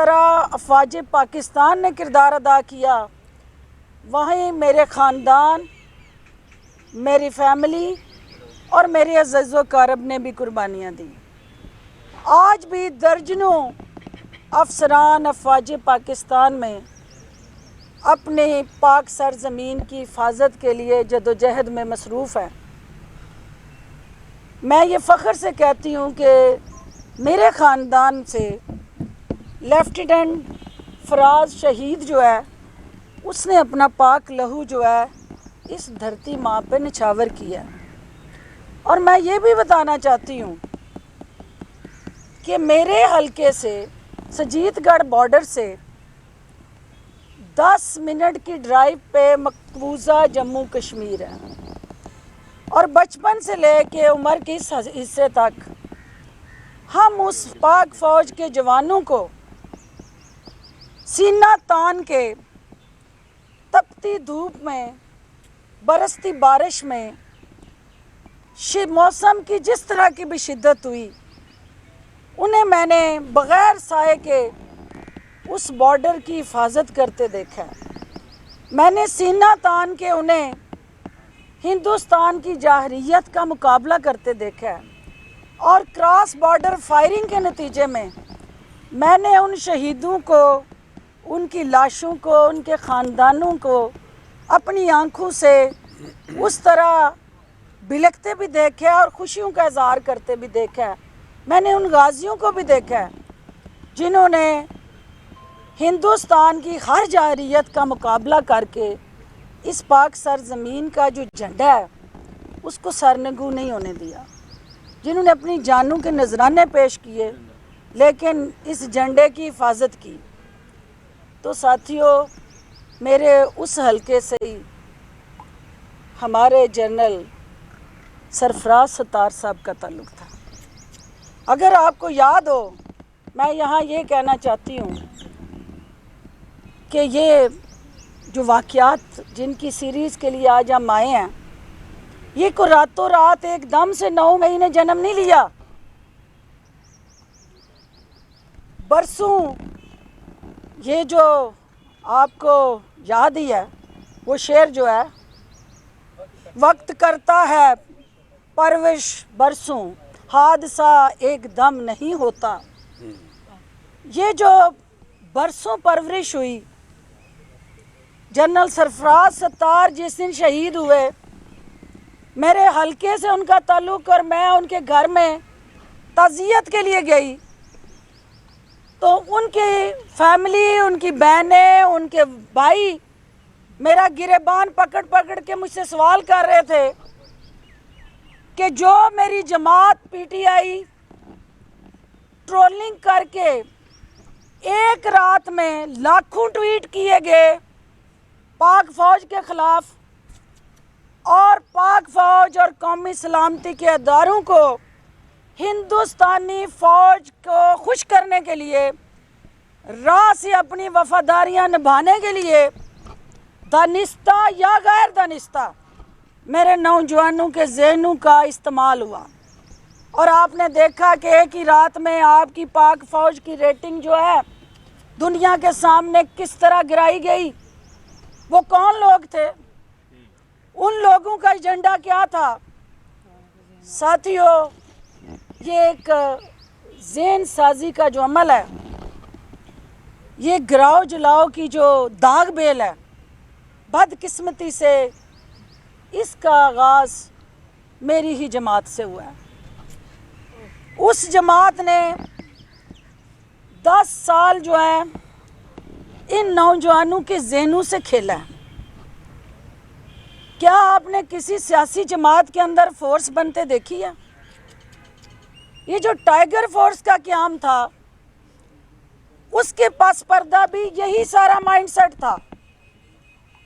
طرح افواج پاکستان نے کردار ادا کیا، وہیں میرے خاندان، میری فیملی اور میرے عزیز و اقارب نے بھی قربانیاں دیں۔ آج بھی درجنوں افسران افواج پاکستان میں اپنے پاک سرزمین کی حفاظت کے لیے جدوجہد میں مصروف ہیں۔ میں یہ فخر سے کہتی ہوں کہ میرے خاندان سے لیفٹیننٹ فراز شہید جو ہے، اس نے اپنا پاک لہو جو ہے اس دھرتی ماں پہ نچھاور کیا۔ اور میں یہ بھی بتانا چاہتی ہوں کہ میرے حلقے سے سجیت گڑھ بارڈر سے 10 منٹ کی ڈرائیو پہ مقبوضہ جموں کشمیر ہے، اور بچپن سے لے کے عمر کے اس حصے تک ہم اس پاک فوج کے جوانوں کو سینہ تان کے تپتی دھوپ میں، برستی بارش میں، موسم کی جس طرح کی بھی شدت ہوئی، انہیں میں نے بغیر سائے کے اس بارڈر کی حفاظت کرتے دیکھا۔ میں نے سینہ تان کے انہیں ہندوستان کی جارحیت کا مقابلہ کرتے دیکھا، اور کراس بارڈر فائرنگ کے نتیجے میں میں نے ان شہیدوں کو، ان کی لاشوں کو، ان کے خاندانوں کو اپنی آنکھوں سے اس طرح بلکتے بھی دیکھا اور خوشیوں کا اظہار کرتے بھی دیکھا۔ میں نے ان غازیوں کو بھی دیکھا جنہوں نے ہندوستان کی ہر جارحیت کا مقابلہ کر کے اس پاک سرزمین کا جو جھنڈا ہے اس کو سرنگوں نہیں ہونے دیا، جنہوں نے اپنی جانوں کے نذرانے پیش کیے لیکن اس جھنڈے کی حفاظت کی۔ تو ساتھیوں، میرے اس حلقے سے ہی ہمارے جنرل سرفراز ستار صاحب کا تعلق تھا۔ اگر آپ کو یاد ہو، میں یہاں یہ کہنا چاہتی ہوں کہ یہ جو واقعات جن کی سیریز کے لیے آج ہم آئے ہیں، یہ کو راتوں رات ایک دم سے 9 مہینے جنم نہیں لیا۔ برسوں، یہ جو آپ کو یاد ہی ہے وہ شعر جو ہے، وقت کرتا ہے پرورش برسوں، حادثہ ایک دم نہیں ہوتا۔ یہ جو برسوں پرورش ہوئی، جنرل سرفراز ستار جس دن شہید ہوئے، میرے حلقے سے ان کا تعلق، اور میں ان کے گھر میں تعزیت کے لیے گئی تو ان کی فیملی، ان کی بہنیں، ان کے بھائی میرا گریبان پکڑ پکڑ کے مجھ سے سوال کر رہے تھے کہ جو میری جماعت پی ٹی آئی ٹرولنگ کر کے ایک رات میں لاکھوں ٹویٹ کیے گئے پاک فوج کے خلاف، اور پاک فوج اور قومی سلامتی کے اداروں کو ہندوستانی فوج کو خوش کرنے کے لیے، راہ سے اپنی وفاداریاں نبھانے کے لیے دانستہ یا غیر دانستہ میرے نوجوانوں کے ذہنوں کا استعمال ہوا، اور آپ نے دیکھا کہ ایک ہی رات میں آپ کی پاک فوج کی ریٹنگ جو ہے دنیا کے سامنے کس طرح گرائی گئی۔ وہ کون لوگ تھے؟ ان لوگوں کا ایجنڈا کیا تھا؟ ساتھیوں، یہ ایک ذہن سازی کا جو عمل ہے، یہ گراؤ جلاؤ کی جو داغ بیل ہے، بدقسمتی سے اس کا آغاز میری ہی جماعت سے ہوا ہے۔ اس جماعت نے 10 سال جو ہے ان نوجوانوں کے ذہنوں سے کھیلا ہے۔ کیا آپ نے کسی سیاسی جماعت کے اندر فورس بنتے دیکھی ہے؟ یہ جو ٹائیگر فورس کا قیام تھا، اس کے پس پردہ بھی یہی سارا مائنڈ سیٹ تھا۔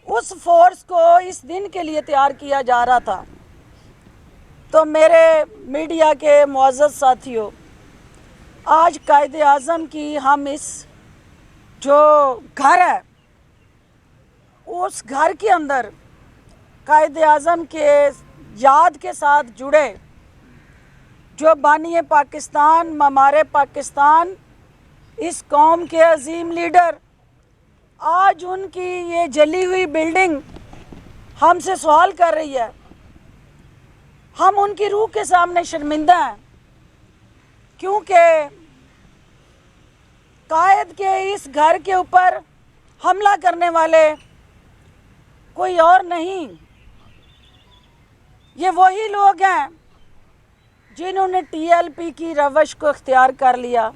اس فورس کو اس دن کے لیے تیار کیا جا رہا تھا۔ تو میرے میڈیا کے معزز ساتھیوں، آج قائد اعظم کی ہم اس جو گھر ہے، اس گھر کے اندر قائد اعظم کے یاد کے ساتھ جڑے جو بانی پاکستان، معمار پاکستان اس قوم کے عظیم لیڈر آج ان کی یہ جلی ہوئی بلڈنگ ہم سے سوال کر رہی ہے. ہم ان کی روح کے سامنے شرمندہ ہیں کیونکہ قائد کے اس گھر کے اوپر حملہ کرنے والے کوئی اور نہیں، یہ وہی لوگ ہیں جنہوں نے ٹی ایل پی کی روش کو اختیار کر لیا،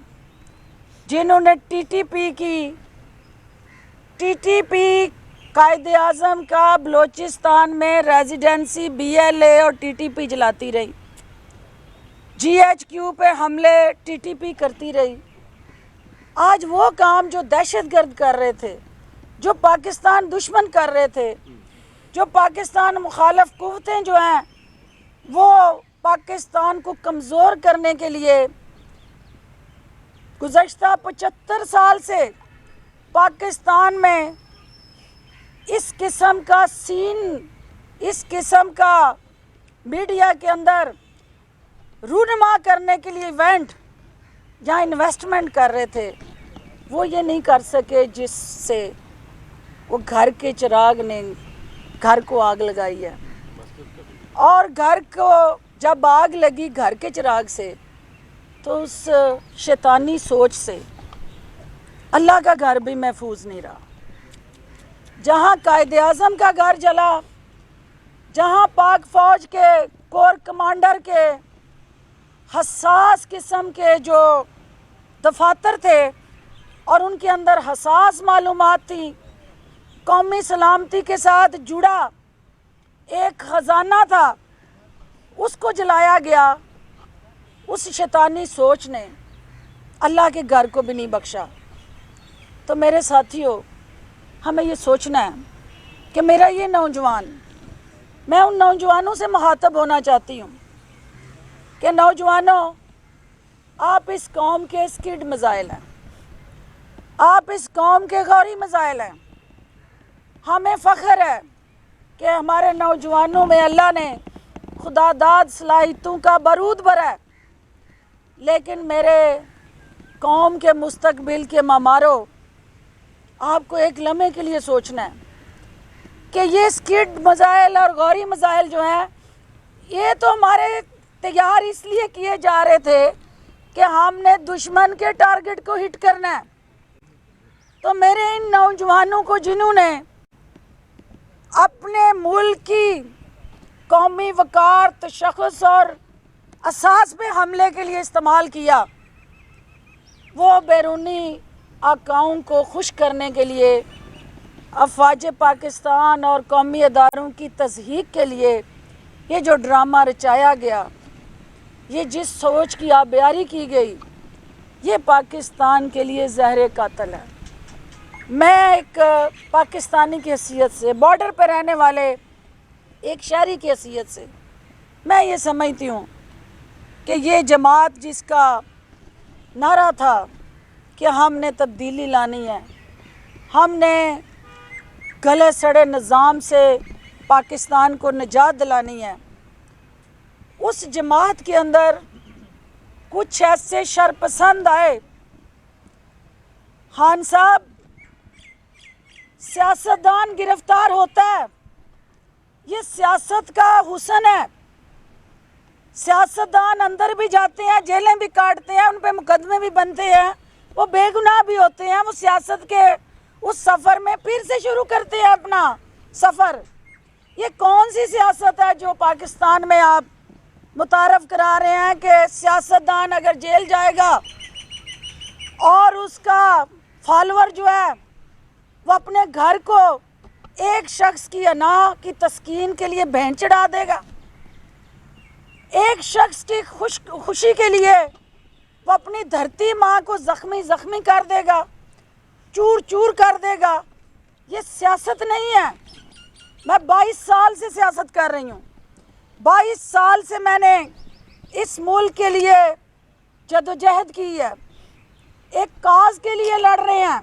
جنہوں نے T T P Quaid Azam کا بلوچستان میں ریزیڈنسی BLA اور TTP جلاتی رہی، GHQ پہ حملے TTP کرتی رہی. آج وہ کام جو دہشت گرد کر رہے تھے، جو پاکستان دشمن کر رہے تھے، جو پاکستان مخالف قوتیں جو ہیں وہ پاکستان کو کمزور کرنے کے لیے گزشتہ 75 سال سے پاکستان میں اس قسم کا سین، اس قسم کا میڈیا کے اندر رونما کرنے کے لیے ایونٹ جہاں انویسٹمنٹ کر رہے تھے، وہ یہ نہیں کر سکے جس سے وہ گھر کے چراغ نے گھر کو آگ لگائی ہے. اور گھر کو جب آگ لگی گھر کے چراغ سے تو اس شیطانی سوچ سے اللہ کا گھر بھی محفوظ نہیں رہا. جہاں قائد اعظم کا گھر جلا، جہاں پاک فوج کے کور کمانڈر کے حساس قسم کے جو دفاتر تھے اور ان کے اندر حساس معلومات تھی، قومی سلامتی کے ساتھ جڑا ایک خزانہ تھا، اس کو جلایا گیا. اس شیطانی سوچ نے اللہ کے گھر کو بھی نہیں بخشا. تو میرے ساتھیوں، ہمیں یہ سوچنا ہے کہ میرا یہ نوجوان، میں ان نوجوانوں سے مخاطب ہونا چاہتی ہوں کہ نوجوانوں، آپ اس قوم کے اسکڈ میزائل ہیں، آپ اس قوم کے غوری میزائل ہیں. ہمیں فخر ہے کہ ہمارے نوجوانوں میں اللہ نے خدا داد صلاحیتوں کا بارود بھرا ہے، لیکن میرے قوم کے مستقبل کے معماروں، آپ کو ایک لمحے کے لیے سوچنا ہے کہ یہ اسکڈ میزائل اور غوری میزائل جو ہیں، یہ تو ہمارے تیار اس لیے کیے جا رہے تھے کہ ہم نے دشمن کے ٹارگٹ کو ہٹ کرنا ہے. تو میرے ان نوجوانوں کو جنہوں نے اپنے ملک کی قومی وقار، تشخص اور اساس پہ حملے کے لیے استعمال کیا، وہ بیرونی آقاؤں کو خوش کرنے کے لیے، افواج پاکستان اور قومی اداروں کی تضحیک کے لیے یہ جو ڈرامہ رچایا گیا، یہ جس سوچ کی آبیاری کی گئی، یہ پاکستان کے لیے زہر قاتل ہے. میں ایک پاکستانی کی حیثیت سے، بارڈر پہ رہنے والے ایک شہری کی حیثیت سے، میں یہ سمجھتی ہوں کہ یہ جماعت جس کا نعرہ تھا کہ ہم نے تبدیلی لانی ہے، ہم نے گلے سڑے نظام سے پاکستان کو نجات دلانی ہے، اس جماعت کے اندر کچھ ایسے شرپسند آئے. خان صاحب، سیاستدان گرفتار ہوتا ہے، یہ سیاست کا حسن ہے. سیاستدان اندر بھی جاتے ہیں، جیلیں بھی کاٹتے ہیں، ان پہ مقدمے بھی بنتے ہیں، وہ بے گناہ بھی ہوتے ہیں، وہ سیاست کے اس سفر میں پھر سے شروع کرتے ہیں اپنا سفر. یہ کون سی سیاست ہے جو پاکستان میں آپ متعارف کرا رہے ہیں کہ سیاستدان اگر جیل جائے گا اور اس کا فالوور جو ہے وہ اپنے گھر کو ایک شخص کی انا کی تسکین کے لیے بہن چڑھا دے گا، ایک شخص کی خوشی کے لیے وہ اپنی دھرتی ماں کو زخمی کر دے گا، چور چور کر دے گا. یہ سیاست نہیں ہے. میں 22 سال سے سیاست کر رہی ہوں، 22 سال سے میں نے اس ملک کے لیے جدوجہد کی ہے. ایک کاز کے لیے لڑ رہے ہیں،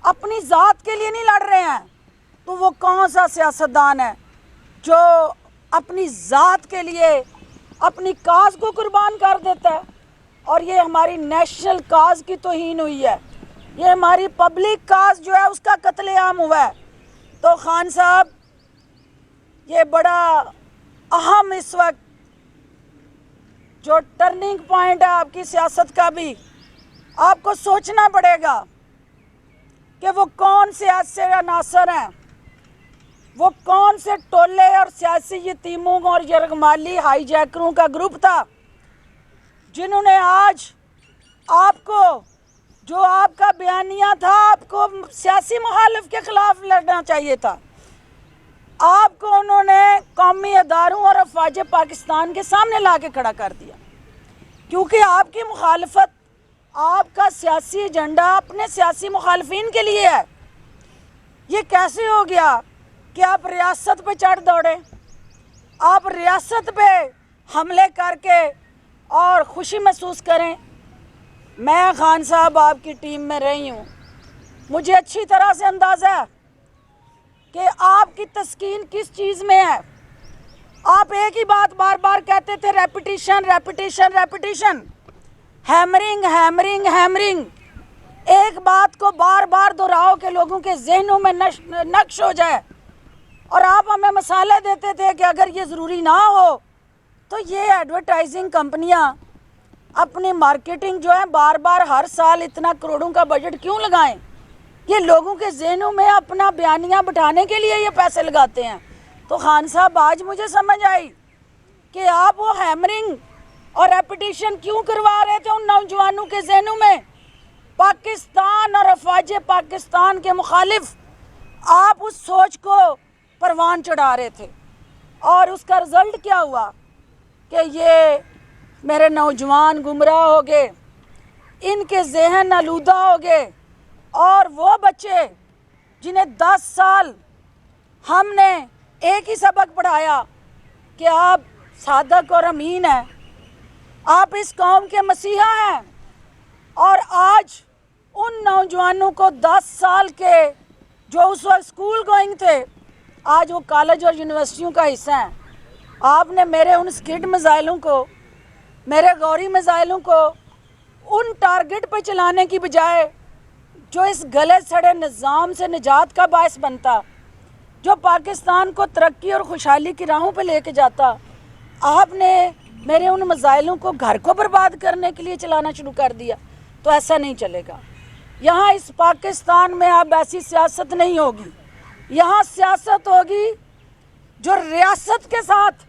اپنی ذات کے لیے نہیں لڑ رہے ہیں. تو وہ کون سا سیاستدان ہے جو اپنی ذات کے لیے اپنی کاز کو قربان کر دیتا ہے؟ اور یہ ہماری نیشنل کاز کی توہین ہوئی ہے، یہ ہماری پبلک کاز جو ہے اس کا قتل عام ہوا ہے۔ تو خان صاحب، یہ بڑا اہم اس وقت جو ٹرننگ پوائنٹ ہے آپ کی سیاست کا بھی، آپ کو سوچنا پڑے گا کہ وہ کون سے ایسے عناصر ہیں، وہ کون سے ٹولے اور سیاسی یتیموں اور یرغمالی ہائی جیکروں کا گروپ تھا جنہوں نے آج آپ کو، جو آپ کا بیانیہ تھا، آپ کو سیاسی مخالف کے خلاف لڑنا چاہیے تھا، آپ کو انہوں نے قومی اداروں اور افواج پاکستان کے سامنے لا کے کھڑا کر دیا، کیونکہ آپ کی مخالفت، آپ کا سیاسی ایجنڈا اپنے سیاسی مخالفین کے لیے ہے۔ یہ کیسے ہو گیا کہ آپ ریاست پہ چڑھ دوڑے، آپ ریاست پہ حملے کر کے اور خوشی محسوس کریں؟ میں خان صاحب آپ کی ٹیم میں رہی ہوں، مجھے اچھی طرح سے اندازہ ہے کہ آپ کی تسکین کس چیز میں ہے۔ آپ ایک ہی بات بار بار کہتے تھے، repetition repetition repetition, hammering hammering hammering, ایک بات کو بار بار دہراؤ کہ لوگوں کے ذہنوں میں نقش ہو جائے۔ اور آپ ہمیں مسالے دیتے تھے کہ اگر یہ ضروری نہ ہو تو یہ ایڈورٹائزنگ کمپنیاں اپنی مارکیٹنگ جو ہے بار بار ہر سال اتنا کروڑوں کا بجٹ کیوں لگائیں؟ یہ لوگوں کے ذہنوں میں اپنا بیانیہ بٹھانے کے لیے یہ پیسے لگاتے ہیں۔ تو خان صاحب، آج مجھے سمجھ آئی کہ آپ وہ ہیمرنگ اور ریپیٹیشن کیوں کروا رہے تھے ان نوجوانوں کے ذہنوں میں۔ پاکستان اور افواج پاکستان کے مخالف آپ اس سوچ کو پروان چڑھا رہے تھے، اور اس کا رزلٹ کیا ہوا کہ یہ میرے نوجوان گمراہ ہو گئے، ان کے ذہن آلودہ ہو گئے، اور وہ بچے جنہیں 10 سال ہم نے ایک ہی سبق پڑھایا کہ آپ صادق اور امین ہیں، آپ اس قوم کے مسیحا ہیں، اور آج ان نوجوانوں کو 10 سال کے جو اس وقت اسکول گوئنگ تھے، آج وہ کالج اور یونیورسٹیوں کا حصہ ہیں۔ آپ نے میرے ان سکڈ میزائلوں کو، میرے غوری میزائلوں کو ان ٹارگٹ پہ چلانے کی بجائے جو اس گلے سڑے نظام سے نجات کا باعث بنتا، جو پاکستان کو ترقی اور خوشحالی کی راہوں پہ لے کے جاتا، آپ نے میرے ان میزائلوں کو گھر کو برباد کرنے کے لیے چلانا شروع کر دیا۔ تو ایسا نہیں چلے گا۔ یہاں اس پاکستان میں اب ایسی سیاست نہیں ہوگی، یہاں سیاست ہوگی جو ریاست کے ساتھ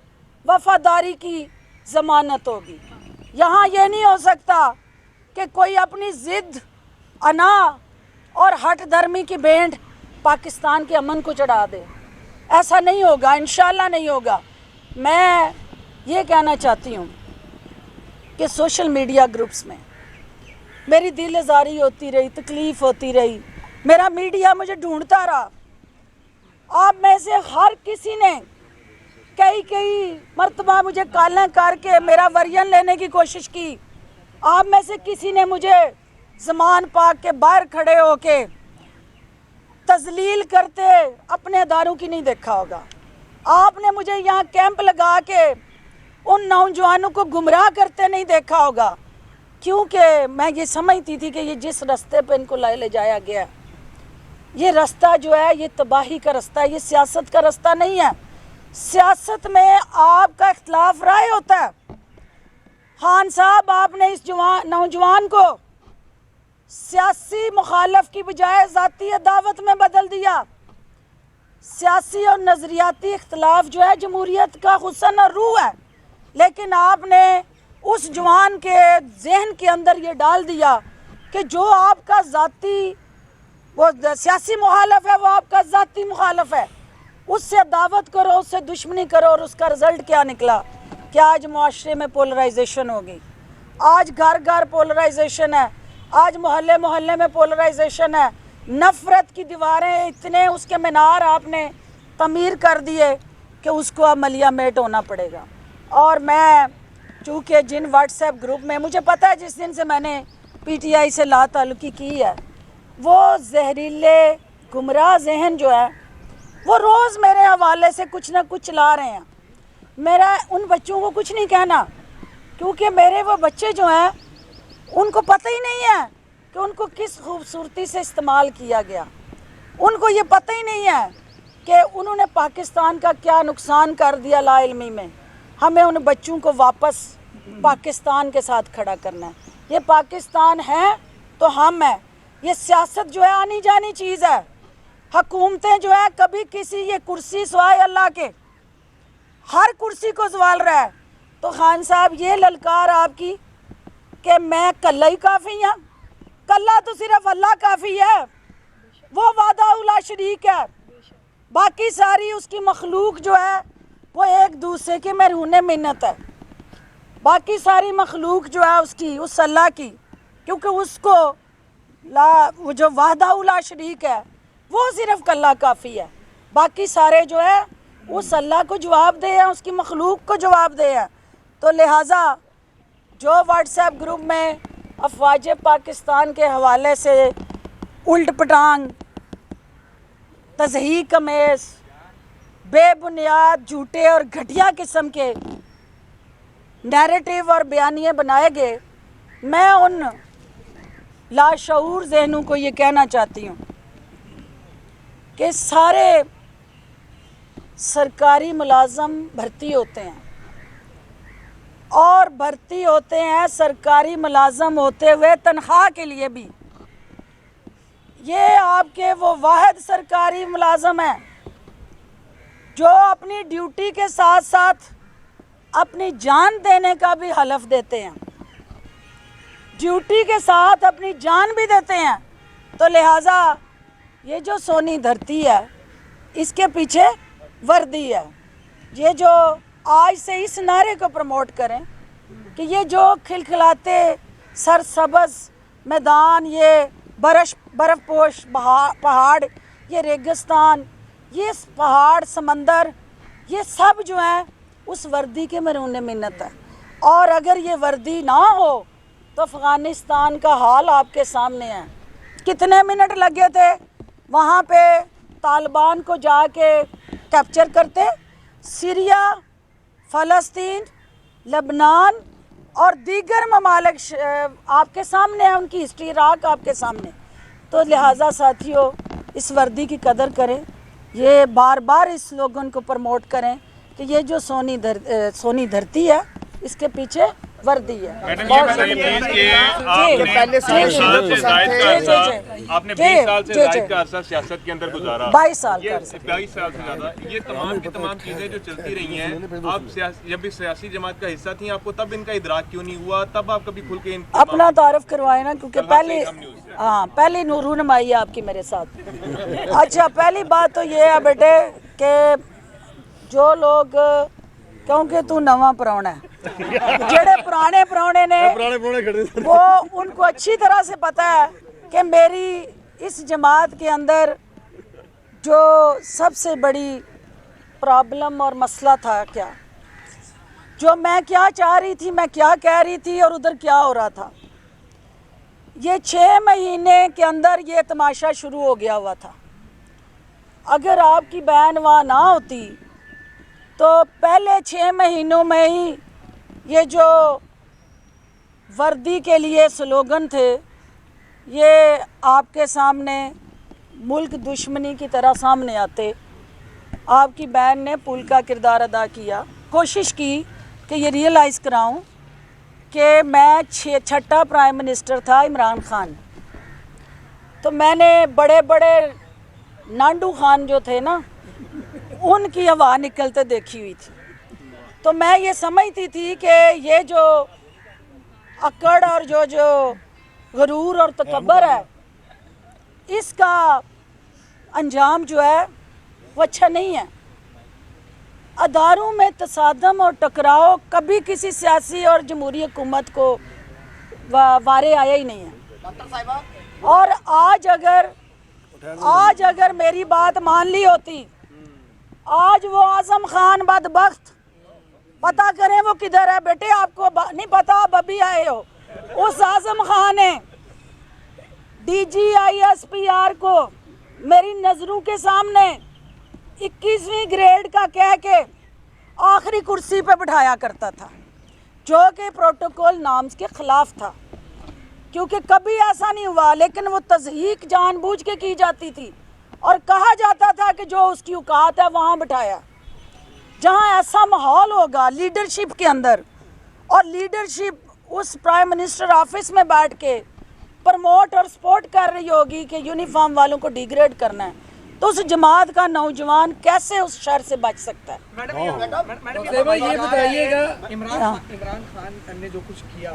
وفاداری کی ضمانت ہوگی۔ یہاں یہ نہیں ہو سکتا کہ کوئی اپنی ضد، انا اور ہٹ دھرمی کی بینڈ پاکستان کے امن کو چڑھا دے۔ ایسا نہیں ہوگا، انشاءاللہ نہیں ہوگا۔ میں یہ کہنا چاہتی ہوں کہ سوشل میڈیا گروپس میں میری دل آزاری ہوتی رہی، تکلیف ہوتی رہی، میرا میڈیا مجھے ڈھونڈتا رہا۔ آپ میں سے ہر کسی نے کئی مرتبہ مجھے کالیں کر کے میرا ورژن لینے کی کوشش کی۔ آپ میں سے کسی نے مجھے زمان پاک کے باہر کھڑے ہو کے تذلیل کرتے اپنے اداروں کی نہیں دیکھا ہوگا۔ آپ نے مجھے یہاں کیمپ لگا کے ان نوجوانوں کو گمراہ کرتے نہیں دیکھا ہوگا، کیونکہ میں یہ سمجھتی تھی کہ یہ جس راستے پہ ان کو لے جایا گیا، یہ راستہ جو ہے یہ تباہی کا راستہ ہے، یہ سیاست کا راستہ نہیں ہے۔ سیاست میں آپ کا اختلاف رائے ہوتا ہے۔ خان صاحب، آپ نے اس نوجوان کو سیاسی مخالف کی بجائے ذاتی عداوت میں بدل دیا۔ سیاسی اور نظریاتی اختلاف جو ہے جمہوریت کا حسن اور روح ہے، لیکن آپ نے اس جوان کے ذہن کے اندر یہ ڈال دیا کہ جو آپ کا ذاتی وہ سیاسی مخالف ہے وہ آپ کا ذاتی مخالف ہے، اس سے عداوت کرو، اس سے دشمنی کرو، اور اس کا رزلٹ کیا نکلا کہ آج معاشرے میں پولرائزیشن ہوگی، آج گھر گھر پولرائزیشن ہے، آج محلے محلے میں پولرائزیشن ہے، نفرت کی دیواریں اتنے اس کے مینار آپ نے تعمیر کر دیے کہ اس کو اب ملیہ میٹ ہونا پڑے گا۔ اور میں چونکہ جن واٹس ایپ گروپ میں مجھے پتہ ہے جس دن سے میں نے پی ٹی آئی سے لا تعلقی کی ہے، وہ زہریلے گمراہ ذہن جو ہے وہ روز میرے حوالے سے کچھ نہ کچھ چلا رہے ہیں۔ میرا ان بچوں کو کچھ نہیں کہنا، کیونکہ میرے وہ بچے جو ہیں ان کو پتہ ہی نہیں ہے کہ ان کو کس خوبصورتی سے استعمال کیا گیا. ان کو یہ پتہ ہی نہیں ہے کہ انہوں نے پاکستان کا کیا نقصان کر دیا لا علمی میں. ہمیں ان بچوں کو واپس پاکستان کے ساتھ کھڑا کرنا ہے. یہ پاکستان ہے تو ہم ہیں. یہ سیاست جو ہے آنی جانی چیز ہے. حکومتیں جو ہے کبھی کسی یہ کرسی سوائے اللہ کے ہر کرسی کو سوال رہا ہے. تو خان صاحب یہ للکار آپ کی کہ میں کلہ ہی کافی ہوں. کلہ تو صرف اللہ کافی ہے. وہ وحدہ لا شریک ہے. باقی ساری اس کی مخلوق جو ہے وہ ایک دوسرے کے مرہون منت ہے. باقی ساری مخلوق جو ہے اس کی اس اللہ کی، کیونکہ اس کو وہ جو وحدہ لا شریک ہے وہ صرف کلہ کافی ہے. باقی سارے جو ہے اس اللہ کو جواب دے ہیں، اس کی مخلوق کو جواب دے ہیں. تو لہٰذا جو واٹس ایپ گروپ میں افواج پاکستان کے حوالے سے الٹ پٹانگ، تضحیک امیز، بے بنیاد، جھوٹے اور گھٹیا قسم کے نیریٹیو اور بیانیے بنائے گئے، میں ان لاشعور ذہنوں کو یہ کہنا چاہتی ہوں کہ سارے سرکاری ملازم بھرتی ہوتے ہیں اور بھرتی ہوتے ہیں سرکاری ملازم ہوتے ہوئے تنخواہ کے لیے بھی. یہ آپ کے وہ واحد سرکاری ملازم ہیں جو اپنی ڈیوٹی کے ساتھ ساتھ اپنی جان دینے کا بھی حلف دیتے ہیں. ڈیوٹی کے ساتھ اپنی جان بھی دیتے ہیں. تو لہٰذا یہ جو سونی دھرتی ہے اس کے پیچھے وردی ہے. یہ جو آج سے اس نعرے کو پروموٹ کریں کہ یہ جو کھلکھلاتے سرسبز میدان، یہ برف پوش پہاڑ، یہ ریگستان، یہ پہاڑ، سمندر، یہ سب جو ہیں اس وردی کے مرہون منت ہے. اور اگر یہ وردی نہ ہو تو افغانستان کا حال آپ کے سامنے ہے. کتنے منٹ لگے تھے وہاں پہ طالبان کو جا کے کیپچر کرتے. سیریا، فلسطین، لبنان اور دیگر ممالک آپ کے سامنے ہیں، ان کی ہسٹری عراق آپ کے سامنے. تو لہٰذا ساتھیوں اس وردی کی قدر کریں. یہ بار بار اس سلوگن کو پروموٹ کریں کہ یہ جو سونی دھرتی ہے اس کے پیچھے وردی ہے. میڈم یہ بتائیے پلیز کہ آپ نے 20 سال سے زائد کا عرصہ، آپ نے 20 سال سے زائد کا عرصہ سیاست کے اندر گزارا. 22 سال کا عرصہ. 22 سال سے زیادہ. یہ تمام کی تمام چیزیں جو چلتی رہی ہیں، آپ جب بھی سیاسی جماعت کا حصہ تھیں آپ کو تب ان کا ادراک کیوں نہیں ہوا؟ تب آپ کبھی کھل کے اپنا تعارف کروائے نا، کیونکہ پہلی رونمائی ہے آپ کی میرے ساتھ. اچھا، پہلی بات تو یہ ہے بیٹے کہ جو لوگ، کیونکہ تو نواں پراؤنا ہے، جڑے پرانے پراؤنے نے وہ ان کو اچھی طرح سے پتہ ہے کہ میری اس جماعت کے اندر جو سب سے بڑی پرابلم اور مسئلہ تھا، کیا جو میں کیا چاہ رہی تھی، میں کیا کہہ رہی تھی اور ادھر کیا ہو رہا تھا. یہ 6 مہینے کے اندر یہ تماشا شروع ہو گیا ہوا تھا. اگر آپ کی بہن وہاں نہ ہوتی تو پہلے 6 مہینوں میں ہی یہ جو وردی کے لیے سلوگن تھے یہ آپ کے سامنے ملک دشمنی کی طرح سامنے آتے. آپ کی بہن نے پل کا کردار ادا کیا، کوشش کی کہ یہ ریئلائز کراؤں کہ میں 6واں پرائم منسٹر تھا عمران خان. تو میں نے بڑے بڑے نانڈو خان جو تھے نا ان کی ہوا نکلتے دیکھی ہوئی تھی. تو میں یہ سمجھتی تھی کہ یہ جو اکڑ اور جو غرور اور تکبر ہے اس کا انجام جو ہے وہ اچھا نہیں ہے. اداروں میں تصادم اور ٹکراؤ کبھی کسی سیاسی اور جمہوری حکومت کو وارے آیا ہی نہیں ہے. اور آج اگر میری بات مان لی ہوتی، آج وہ اعظم خان بدبخت، پتہ کریں وہ کدھر ہے بیٹے، آپ کو نہیں پتا، آپ ابھی آئے ہو. اس اعظم خان نے DGISPR کو میری نظروں کے سامنے 21ویں گریڈ کا کہہ کے آخری کرسی پہ بٹھایا کرتا تھا جو کہ پروٹوکول نامز کے خلاف تھا. کیونکہ کبھی ایسا نہیں ہوا، لیکن وہ تضحیق جان بوجھ کے کی جاتی تھی اور کہا جاتا تھا کہ جو اس کی اوقات ہے وہاں بٹھایا۔ جہاں ایسا ماحول ہوگا لیڈرشپ کے اندر، اور لیڈرشپ اس پرائم منسٹر آفس میں بیٹھ کے پروموٹ اور سپورٹ کر رہی ہوگی کہ یونیفارم والوں کو ڈیگریڈ کرنا ہے، تو اس جماعت کا نوجوان کیسے اس شر سے بچ سکتا ہے؟ میڈم یہ بتائیے گا، عمران خان نے جو کچھ کیا،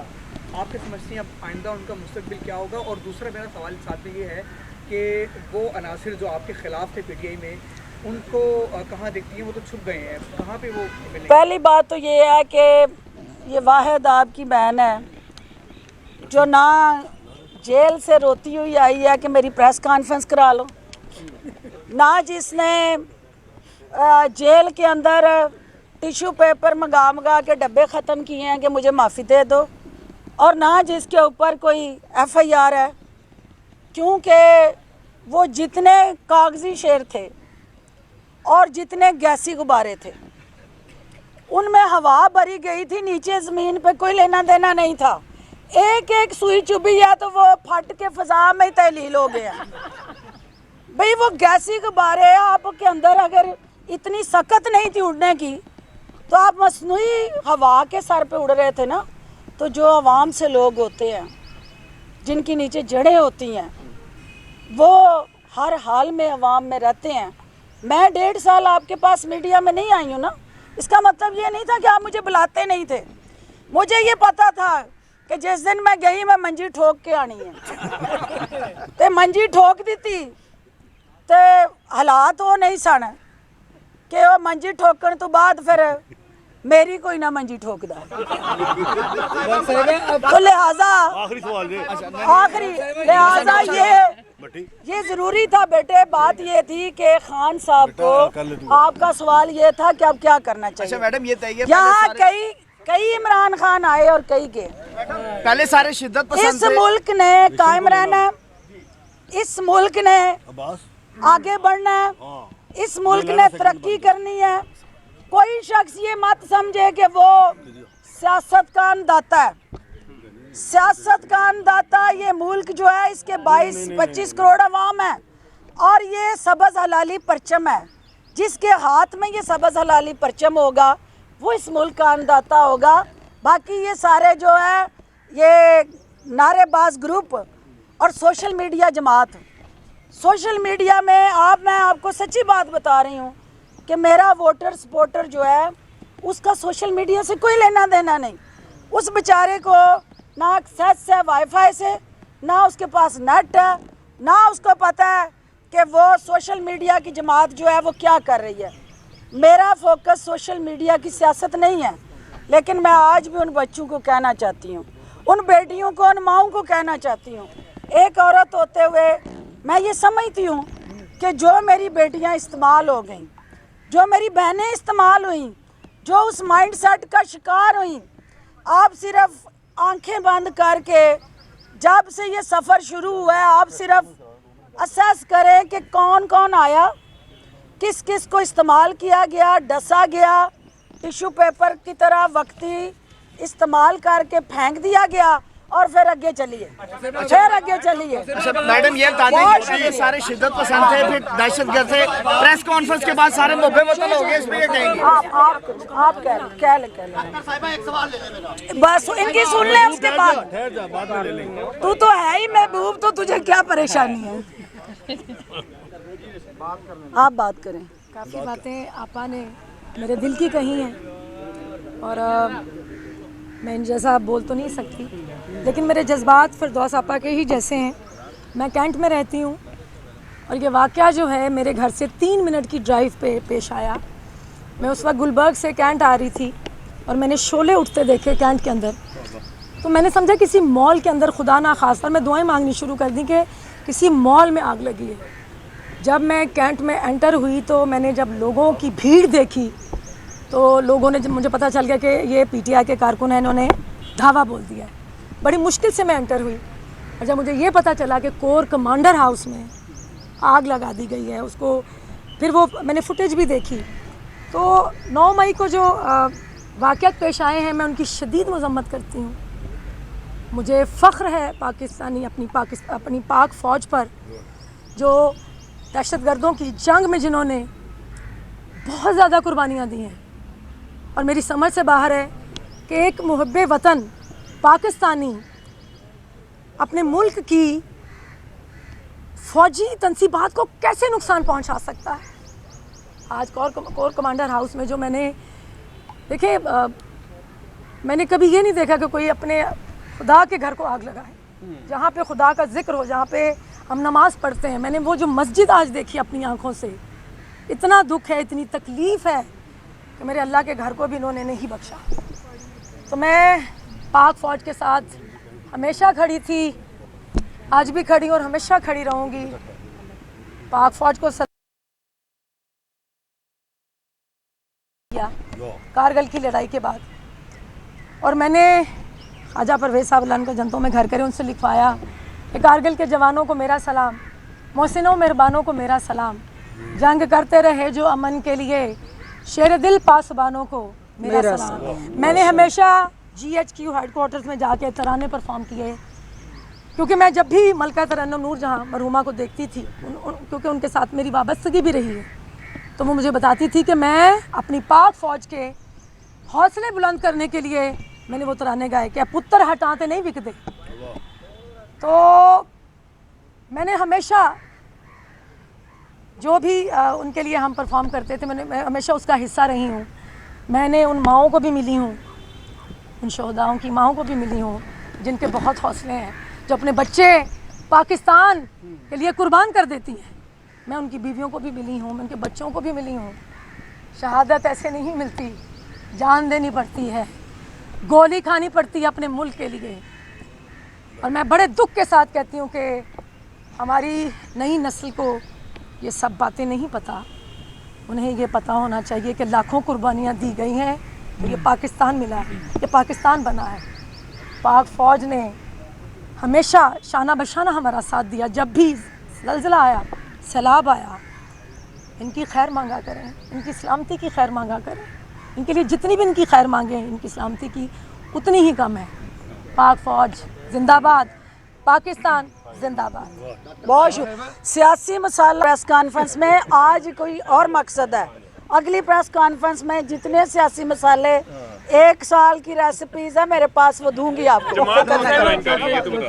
آپ کے سمجھتی ہیں اب آئندہ ان کا مستقبل کیا ہوگا؟ اور دوسرا میرا سوال ساتھ میں یہ ہے کہ وہ عناصر جو آپ کے خلاف تھے پی ٹی آئی میں، ان کو کہاں دیکھتی ہیں؟ وہ تو چھپ گئے ہیں، کہاں پہ وہ ملیں گے؟ پہلی بات تو یہ ہے کہ یہ واحد آپ کی بہن ہے جو نہ جیل سے روتی ہوئی آئی ہے کہ میری پریس کانفرنس کرا لو، نہ جس نے جیل کے اندر ٹیشو پیپر منگا کے ڈبے ختم کیے ہیں کہ مجھے معافی دے دو، اور نہ جس کے اوپر کوئی ایف آئی آر ہے، کیونکہ وہ جتنے کاغذی شعر تھے اور جتنے گیسی غبارے تھے ان میں ہوا بھری گئی تھی، نیچے زمین پہ کوئی لینا دینا نہیں تھا۔ ایک ایک سوئی چبھی ہے تو وہ پھٹ کے فضا میں تحلیل ہو گیا۔ بھئی وہ گیسی غبارے آپ کے اندر اگر اتنی سخت نہیں تھی اڑنے کی تو آپ مصنوعی ہوا کے سر پہ اڑ رہے تھے نا۔ تو جو عوام سے لوگ ہوتے ہیں جن کی نیچے جڑیں ہوتی ہیں وہ ہر حال میں عوام میں رہتے ہیں۔ میں 1.5 سال آپ کے پاس میڈیا میں نہیں آئی ہوں نا، اس کا مطلب یہ نہیں تھا کہ آپ مجھے بلاتے نہیں تھے۔ مجھے یہ پتا تھا کہ جس دن میں گئی میں منجی ٹھوک کے آنی ہے، تے منجی ٹھوک دیتی تے حالات وہ نہیں سن کہ وہ منجی ٹھوکن تو بعد پھر میری کوئی نہ منجی ٹھوک دا، تو لہٰذا یہ ضروری تھا بیٹے۔ بات یہ تھی کہ خان صاحب کو آپ کا سوال یہ تھا کہ اب کیا کرنا چاہیے۔ میڈم یہ طے یہاں کئی عمران خان آئے اور کئی گئے۔ پہلے سارے شدت پسند اس ملک نے قائم رہنا ہے، اس ملک نے آگے بڑھنا ہے، اس ملک نے ترقی کرنی ہے۔ کوئی شخص یہ مت سمجھے کہ وہ سیاست کا انداتا ہے۔ سیاست کا انداتا یہ ملک جو ہے اس کے 22-25 کروڑ عوام ہے، اور یہ سبز حلالی پرچم ہے۔ جس کے ہاتھ میں یہ سبز حلالی پرچم ہوگا وہ اس ملک کا انداتا ہوگا۔ باقی یہ سارے جو ہے یہ نعرے باز گروپ اور سوشل میڈیا جماعت، سوشل میڈیا میں میں آپ کو سچی بات بتا رہی ہوں کہ میرا ووٹر سپورٹر جو ہے اس کا سوشل میڈیا سے کوئی لینا دینا نہیں۔ اس بیچارے کو نہ ایکسیس ہے وائی فائی سے، نہ اس کے پاس نیٹ ہے، نہ اس کو پتہ ہے کہ وہ سوشل میڈیا کی جماعت جو ہے وہ کیا کر رہی ہے۔ میرا فوکس سوشل میڈیا کی سیاست نہیں ہے، لیکن میں آج بھی ان بچوں کو کہنا چاہتی ہوں، ان بیٹیوں کو، ان ماؤں کو کہنا چاہتی ہوں، ایک عورت ہوتے ہوئے میں یہ سمجھتی ہوں کہ جو میری بیٹیاں استعمال ہو گئیں، جو میری بہنیں استعمال ہوئیں، جو اس مائنڈ سیٹ کا شکار ہوئیں، آپ صرف آنکھیں بند کر کے جب سے یہ سفر شروع ہوا ہے آپ صرف اسیس کریں کہ کون کون آیا، کس کس کو استعمال کیا گیا، ڈسا گیا، ٹیشو پیپر کی طرح وقتی استعمال کر کے پھینک دیا گیا، اور پھر آگے چلیے، پھر آگے چلیے۔ میڈم یہ بتا دیں کہ سارے شدت پسند تھے، پھر دہشت گرد تھے، پریس کانفرنس کے بعد سارے محب وطن ہو گئے، اس میں یہ کہیں گے؟ آپ کہہ لیں بس ان کی سن لیں، اس کے بعد تو ہے ہی محبوب، تو تجھے کیا پریشانی ہے؟ آپ بات کریں۔ کافی باتیں آپا نے میرے دل کی کہی ہیں، اور میں ان جیسا بول تو نہیں سکتی، لیکن میرے جذبات فردوس آپا کے ہی جیسے ہیں۔ میں کینٹ میں رہتی ہوں، اور یہ واقعہ جو ہے میرے گھر سے 3 منٹ کی ڈرائیو پہ پیش آیا۔ میں اس وقت گلبرگ سے کینٹ آ رہی تھی، اور میں نے شعلے اٹھتے دیکھے کینٹ کے اندر، تو میں نے سمجھا کسی مال کے اندر خدا نخواستہ میں دعائیں مانگنی شروع کر دی کہ کسی مال میں آگ لگی ہے۔ جب میں کینٹ میں انٹر ہوئی تو میں نے جب لوگوں کی بھیڑ دیکھی تو لوگوں نے، جب مجھے پتہ چل گیا کہ یہ پی ٹی آئی کے کارکن ہیں، انہوں نے دھاوا بول دیا ہے۔ بڑی مشکل سے میں انٹر ہوئی، اور جب مجھے یہ پتہ چلا کہ کور کمانڈر ہاؤس میں آگ لگا دی گئی ہے اس کو، پھر وہ میں نے فوٹیج بھی دیکھی، تو 9 مئی کو جو واقعات پیش آئے ہیں میں ان کی شدید مذمت کرتی ہوں۔ مجھے فخر ہے پاکستانی اپنی پاک فوج پر، جو دہشت گردوں کی جنگ میں جنہوں نے بہت زیادہ قربانیاں دی ہیں، اور میری سمجھ سے باہر ہے کہ ایک محب وطن پاکستانی اپنے ملک کی فوجی تنصیبات کو کیسے نقصان پہنچا سکتا ہے۔ آج کور کمانڈر ہاؤس میں جو میں نے دیکھے، میں نے کبھی یہ نہیں دیکھا کہ کوئی اپنے خدا کے گھر کو آگ لگائے، جہاں پہ خدا کا ذکر ہو، جہاں پہ ہم نماز پڑھتے ہیں۔ میں نے وہ جو مسجد آج دیکھی اپنی آنکھوں سے، اتنا دکھ ہے، اتنی تکلیف ہے کہ میرے اللہ کے گھر کو بھی انہوں نے نہیں بخشا۔ تو میں پاک فوج کے ساتھ ہمیشہ کھڑی تھی، آج بھی کھڑی اور ہمیشہ کھڑی رہوں گی۔ پاک فوج کو کارگل کی لڑائی کے بعد، اور میں نے خواجہ پرویز صاحب اللہ ان کو جنتوں میں گھر کرے ان سے لکھوایا کہ کارگل کے جوانوں کو میرا سلام، محسنوں مہربانوں کو میرا سلام، جنگ کرتے رہے جو امن کے لیے، شیر دل پاسبانوں کو میرا سلام۔ میں نے ہمیشہ GHQ ہیڈ کوارٹرز میں جا کے ترانے پرفارم کیے، کیونکہ میں جب بھی ملکہ ترنم نور جہاں مرحومہ کو دیکھتی تھی، کیونکہ ان کے ساتھ میری وابستگی بھی رہی ہے، تو وہ مجھے بتاتی تھی کہ میں اپنی پاک فوج کے حوصلے بلند کرنے کے لیے میں نے وہ ترانے گائے کہ پتر ہٹاتے نہیں بکتے۔ تو میں نے ہمیشہ جو بھی ان کے لیے ہم پرفارم کرتے تھے، میں ہمیشہ اس کا حصہ رہی ہوں۔ میں نے ان ماؤں کو بھی ملی ہوں، ان شہداؤں کی ماؤں کو بھی ملی ہوں جن کے بہت حوصلے ہیں، جو اپنے بچے پاکستان کے لیے قربان کر دیتی ہیں۔ میں ان کی بیویوں کو بھی ملی ہوں، میں ان کے بچوں کو بھی ملی ہوں۔ شہادت ایسے نہیں ملتی، جان دینی پڑتی ہے، گولی کھانی پڑتی ہے اپنے ملک کے لیے۔ اور میں بڑے دکھ کے ساتھ کہتی ہوں کہ ہماری نئی نسل کو یہ سب باتیں نہیں پتہ، انہیں یہ پتہ ہونا چاہیے کہ لاکھوں قربانیاں دی گئی ہیں، یہ پاکستان ملا ہے، یہ پاکستان بنا ہے۔ پاک فوج نے ہمیشہ شانہ بشانہ ہمارا ساتھ دیا، جب بھی زلزلہ آیا، سیلاب آیا، ان کی خیر مانگا کریں، ان کی سلامتی کی خیر مانگا کریں۔ ان کے لیے جتنی بھی ان کی خیر مانگیں، ان کی سلامتی کی اتنی ہی کم ہے۔ پاک فوج زندہ باد، پاکستان زندہ باد۔ بہت سیاسی مسائل پریس کانفرنس میں آج کوئی اور مقصد ہے، اگلی پریس کانفرنس میں جتنے سیاسی مسئلے 1 سال کی ریسیپیز ہے میرے پاس، وہ دوں گی آپ کو۔ جماعت کو جوائن کر لیے تو بتا